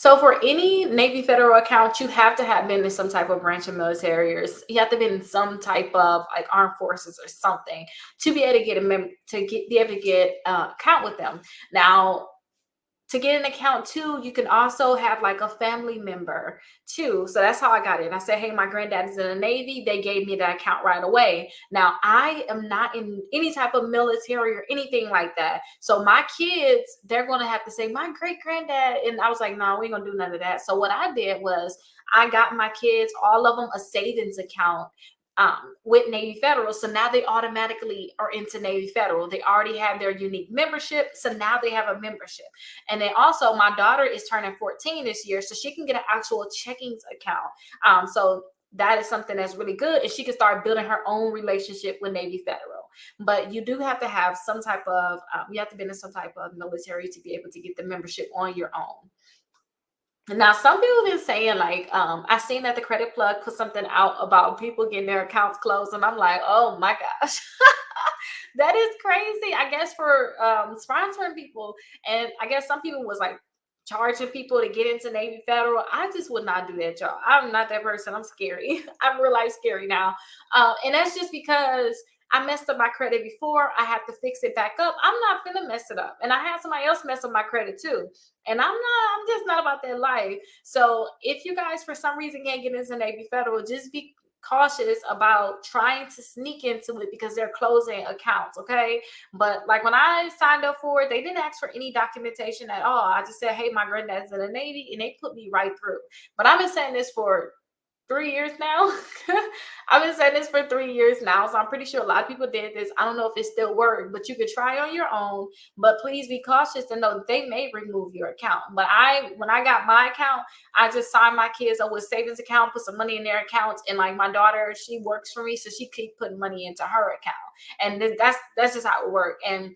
So for any Navy Federal account, you have to have been in some type of branch of military, or you have to be in some type of like armed forces or something to be able to get be able to get account with them. Now, to get an account too, you can also have like a family member too. So that's how I got it. I said, hey, my granddad is in the Navy. They gave me that account right away. Now, I am not in any type of military or anything like that. So my kids, they're going to have to say, my great granddad. And I was like, no, we ain't going to do none of that. So what I did was I got my kids, all of them, a savings account with Navy Federal. So now they automatically are into Navy Federal. They already have their unique membership. So now they have a membership. And then also my daughter is turning 14 this year, so she can get an actual checkings account. So that is something that's really good. And she can start building her own relationship with Navy Federal. But you do have to have some type of, you have to be in some type of military to be able to get the membership on your own. Now, some people have been saying like, I seen that the credit plug put something out about people getting their accounts closed, and I'm like, oh my gosh, that is crazy. I guess for sponsoring people, and I guess some people was like charging people to get into Navy Federal. I just would not do that, y'all. I'm not that person. I'm scary. I'm real life scary now, and that's just because I messed up my credit before. I have to fix it back up. I'm not gonna mess it up, and I had somebody else mess up my credit too. And I'm just not about that life. So if you guys for some reason can't get into Navy Federal, just be cautious about trying to sneak into it because they're closing accounts. Okay. But like when I signed up for it, they didn't ask for any documentation at all. I just said, hey, my granddad's in the Navy, and they put me right through. But I've been saying this for 3 years now. I've been saying this for 3 years now, so I'm pretty sure a lot of people did this. I don't know if it still works, but you could try on your own. But please be cautious and know that they may remove your account. But when I got my account, I just signed my kids up with savings account, put some money in their accounts, and like my daughter, she works for me, so she keep putting money into her account, and that's just how it worked. And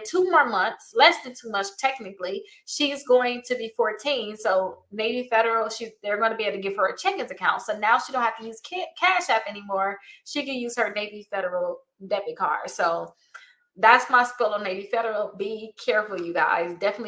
2 more months, less than 2 months technically, she's going to be 14. So Navy Federal, they're going to be able to give her a checkings account. So now she don't have to use Cash App anymore. She can use her Navy Federal debit card. So that's my spill on Navy Federal. Be careful, you guys. Definitely